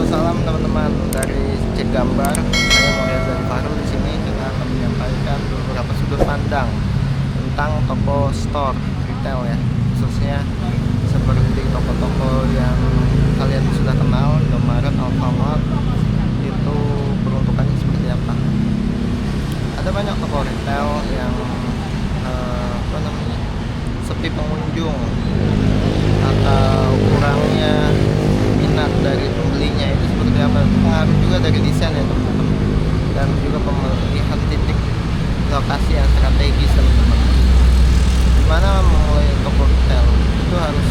salam teman-teman dari Cek Gambar. Saya Moryza Fahrul di sini kita akan menyampaikan beberapa sudut pandang tentang toko store retail ya, khususnya seperti toko-toko yang kalian sudah kenal, Indomaret, Alfamart, itu peruntukannya seperti apa. Ada banyak toko retail yang sepi pengunjung atau kurangnya minat dari pembelinya, itu seperti apa. Pengaruh juga dari desain ya teman-teman, dan juga pemilihan titik lokasi yang strategis teman-teman. Dimana memulai toko retail itu harus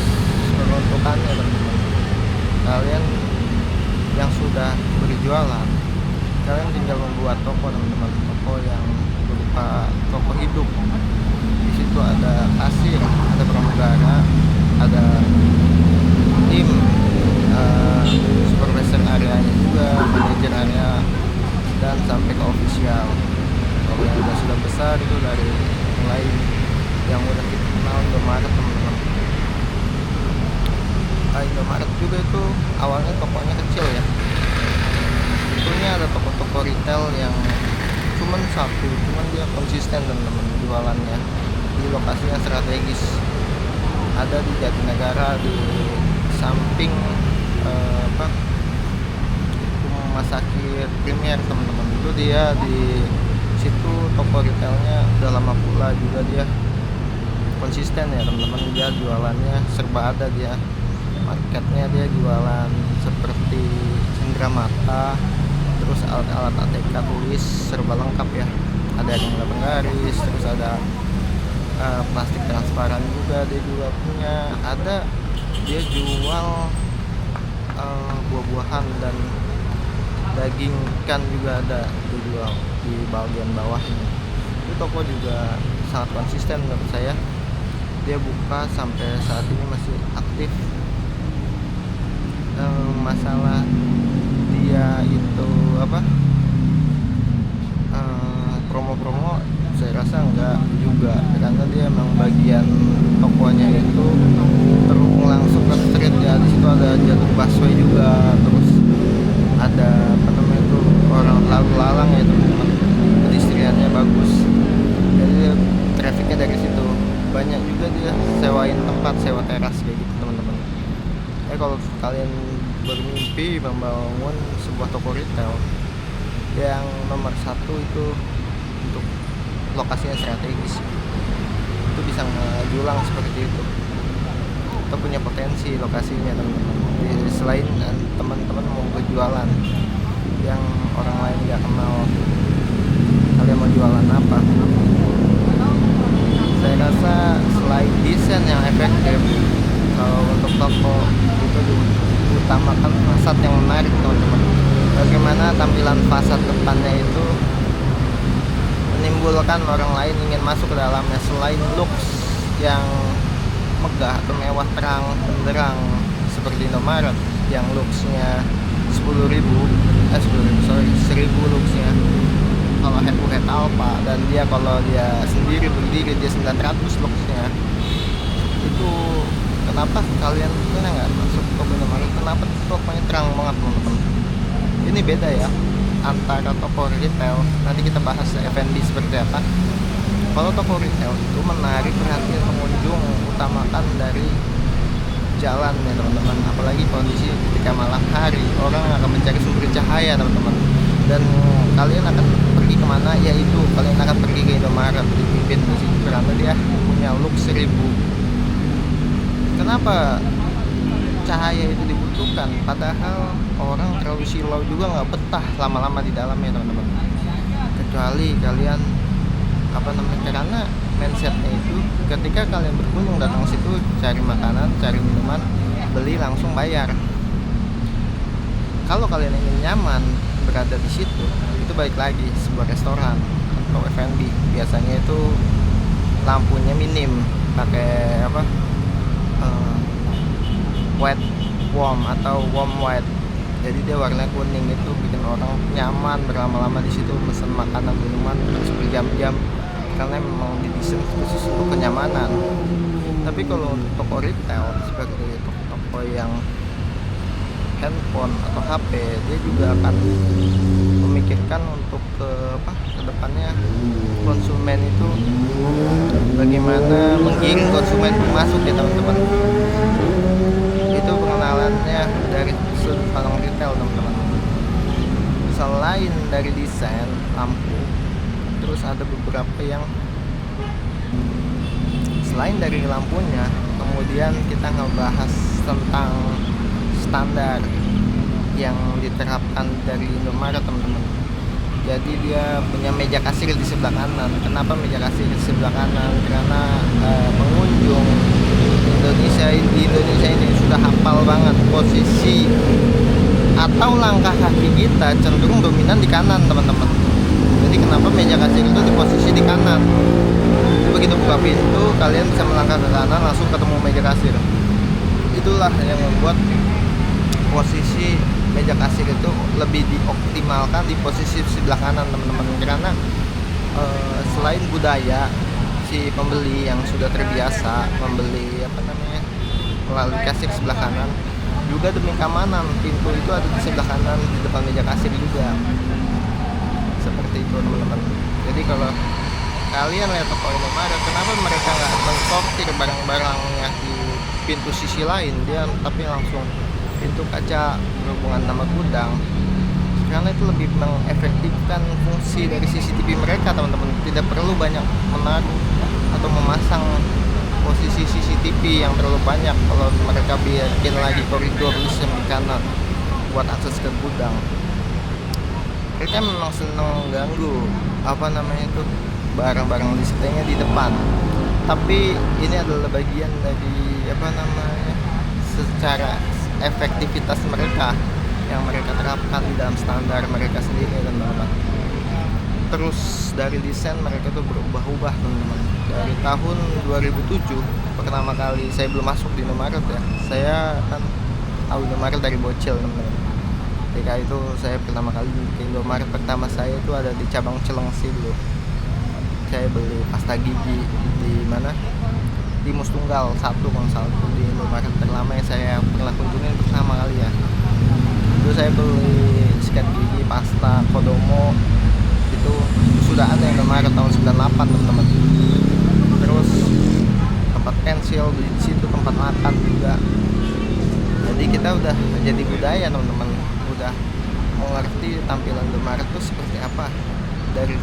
peruntukannya teman-teman. Kalian yang sudah berjualan, kalian tinggal membuat toko teman-teman, toko yang berupa toko hidup. Di situ ada kasir, ada pramugara, ada tim supervisor areanya juga, manajer area, dan sampai ke official. Kalau yang sudah besar itu dari mulai yang udah kita kenal Indomaret teman-teman. Indomaret juga itu awalnya tokonya kecil ya. Sebetulnya ada toko-toko retail yang cuman satu, cuman dia konsisten teman-teman jualannya di lokasi yang strategis. Ada di Jatinegara, di samping rumah sakit Premier teman-teman. Itu dia di situ toko retailnya udah lama pula juga, dia konsisten ya teman-teman. Dia jualannya serba ada, dia marketnya dia jualan seperti cenderamata, terus alat-alat ATK tulis serba lengkap ya. Ada yang 8 garis, terus ada plastik transparan juga dia juga punya. Ada dia jual buah-buahan dan daging ikan juga ada dia jual di bagian bawahnya. Itu toko juga sangat konsisten menurut saya. Dia buka sampai saat ini masih aktif. Masalah dia itu promo-promo, saya rasa enggak juga, karena dia emang bagian tokonya itu terhubung langsung ke street ya. Di situ ada jalur busway juga, terus ada orang lalu lalang ya teman-teman. Pedestriannya bagus, jadi trafficnya dari situ banyak juga. Dia sewain tempat, sewa teras kayak gitu teman-teman. Kalau kalian bermimpi membangun sebuah toko retail, yang nomor satu itu untuk lokasinya strategis, itu bisa ngejulang seperti itu. Kita punya potensi lokasinya teman-teman. Selain teman-teman mau berjualan yang orang lain nggak kenal, kalian mau jualan apa? Saya rasa selain desain yang efektif, kalau untuk toko itu diutamakan fasad yang menarik teman-teman. Bagaimana tampilan fasad depannya itu menimbulkan orang lain ingin masuk ke dalamnya. Selain looks yang megah atau mewah, terang benderang seperti Indomaret yang looksnya 10.000 looksnya. Kalau head Alpha, dan dia kalau dia sendiri berdiri dia 900 looksnya. Itu kenapa kalian nggak masuk ke Indomaret? Kenapa tokonya terang banget teman-teman? Ini beda ya antara toko retail. Nanti kita bahas F&B seperti apa. Kalau toko retail itu menarik perhatian pengunjung, utamakan dari jalan ya teman-teman. Apalagi kondisi ketika malam hari, orang akan mencari sumber cahaya teman-teman. Dan kalian akan pergi kemana? Yaitu kalian akan pergi ke Indomaret, dipimpin di situ karena dia punya look 1000. Kenapa cahaya itu dibutuhkan? Padahal orang terlalu silau juga nggak betah lama-lama di dalamnya teman-teman. Kecuali kalian karena mindsetnya itu ketika kalian berkunjung datang situ cari makanan, cari minuman, beli langsung bayar. Kalau kalian ingin nyaman berada di situ, itu baik lagi sebuah restoran atau F&B. Biasanya itu lampunya minim, pakai white warm atau warm white. Jadi dia warna kuning, itu bikin orang nyaman berlama-lama di situ, pesen makanan minuman terus berjam-jam, karena memang didesain khusus untuk kenyamanan. Tapi kalau untuk toko retail seperti toko-toko yang handphone atau HP, dia juga akan memikirkan untuk ke depannya konsumen itu bagaimana menggiring konsumen untuk masuk ya teman-teman. Itu pengenalannya dari sudut pandang retail teman-teman. Selain dari desain lampu, terus ada beberapa yang selain dari lampunya, kemudian kita ngebahas tentang standar yang diterapkan dari Indomaret teman-teman. Jadi dia punya meja kasir di sebelah kanan. Kenapa meja kasir di sebelah kanan? Karena pengunjung di Indonesia ini sudah hafal banget posisi atau langkah kaki kita cenderung dominan di kanan teman-teman. Jadi kenapa meja kasir itu di posisi di kanan? Jadi begitu buka pintu, kalian bisa melangkah ke kanan langsung ketemu meja kasir. Itulah yang membuat posisi meja kasir itu lebih dioptimalkan di posisi sebelah kanan teman-teman. Karena selain budaya si pembeli yang sudah terbiasa membeli melalui kasir sebelah kanan, juga demi keamanan pintu itu ada di sebelah kanan di depan meja kasir juga, seperti itu teman-teman. Jadi kalau kalian lihat toko Indomaret, kenapa mereka nggak mensortir barang-barangnya di pintu sisi lain, dia tapi langsung pintu kaca berhubungan sama gudang? Karena itu lebih mengefektifkan fungsi dari CCTV mereka teman-teman. Tidak perlu banyak menaruh atau memasang posisi CCTV yang terlalu banyak kalau mereka bikin lagi koridor di kanan buat akses ke gudang. Mereka memang senang ganggu barang-barang listnya di depan, tapi ini adalah bagian dari secara efektivitas mereka yang mereka terapkan di dalam standar mereka sendiri teman-teman. Terus dari desain mereka tuh berubah-ubah teman-teman. Dari tahun 2007 pertama kali saya belum masuk di Indomaret ya, saya kan tahu Indomaret dari bocil teman-teman. Ketika itu saya pertama kali ke Indomaret, pertama saya itu ada di cabang Cilengsi dulu. Saya beli pasta gigi di mana? Di Mustunggal 1 di Indomaret terlama yang saya pernah kunjungin pertama kali ya. Itu saya beli sikat gigi, pasta, kodomo, itu sudah ada yang Indomaret tahun 98 teman-teman. Terus tempat pensil di situ, tempat makan juga. Jadi kita udah jadi budaya teman-teman, udah mengerti tampilan Indomaret itu seperti apa. Dari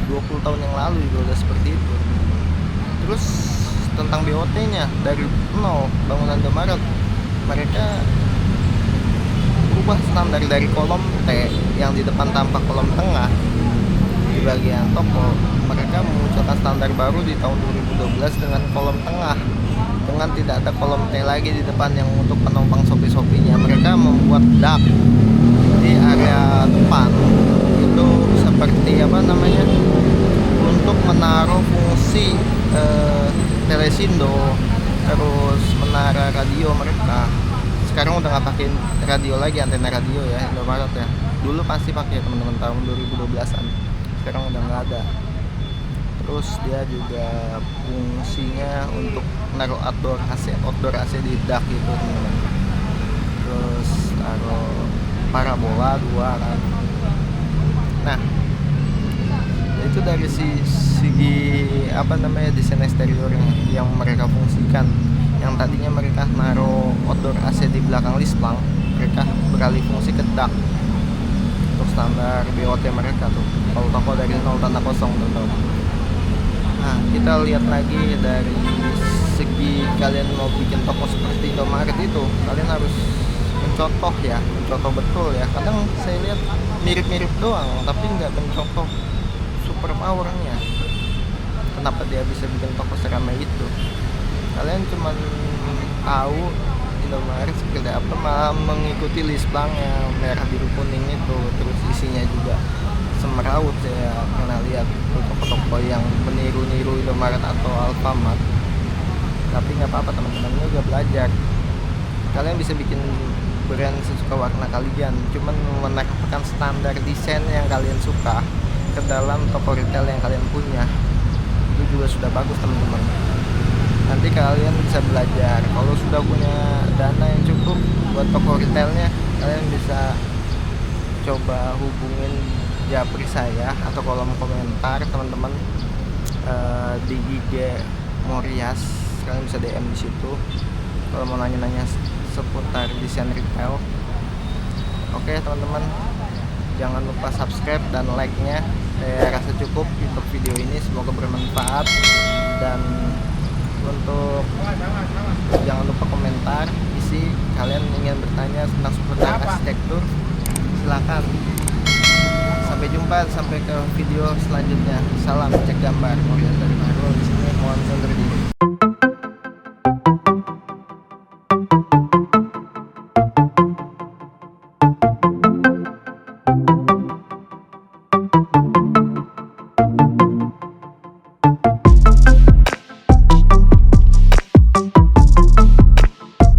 20 tahun yang lalu juga udah seperti itu. Terus tentang BOT-nya, dari nol bangunan Indomaret mereka berubah standar dari kolom T yang di depan tampak kolom tengah di bagian toko. Mereka memunculkan standar baru di tahun 2012 dengan kolom tengah, dengan tidak ada kolom T lagi di depan yang untuk penumpang Shopee-Shopee-nya. Mereka membuat dak di area depan itu seperti untuk menaruh fungsi telesindo, terus menara radio mereka. Sekarang udah nggak pakai radio lagi, antena radio ya Indomaret ya. Dulu pasti pakai teman-teman tahun 2012an. Sekarang udah nggak ada. Terus dia juga fungsinya untuk naruh outdoor AC di dak gitu teman-teman. Terus taruh parabola 2 kan. Nah, itu dari segi desain eksterior yang mereka fungsikan. Yang tadinya mereka naruh outdoor AC di belakang lisplang, mereka beralih fungsi ke dak untuk standar BOT mereka tuh. Kalau toko dari 0 tanda kosong tuh. Nah, kita lihat lagi dari segi kalian mau bikin toko seperti Indomaret itu, kalian harus mencontoh betul ya. Kadang saya lihat mirip-mirip doang, tapi nggak mencontoh super powernya. Kenapa dia bisa bikin toko seramai itu? Kalian cuma tahu Indomaret seperti apa, malah mengikuti lisplang yang merah biru kuning itu. Terus isinya juga semeraut. Saya pernah lihat toko-toko yang meniru-niru Indomaret atau Alfamart. Tapi nggak apa-apa teman-teman, juga belajar. Kalian bisa bikin brand sesuka warna kalian, cuman menerapkan standar desain yang kalian suka ke dalam toko retail yang kalian punya, itu juga sudah bagus teman-teman. nanti kalian bisa belajar. Kalau sudah punya dana yang cukup buat toko retailnya, kalian bisa coba hubungin japri saya atau kolom komentar teman-teman, di IG Morias. Kalian bisa DM di situ kalau mau nanya-nanya seputar desain retail. Oke teman-teman, jangan lupa subscribe dan like-nya. Saya rasa cukup untuk video ini, semoga bermanfaat. Dan untuk jangan lupa komentar isi kalian ingin bertanya tentang seputar arsitektur, silakan. Sampai jumpa, sampai ke video selanjutnya. Salam cek gambar Morias dari Marul. Di sini mohon undur diri.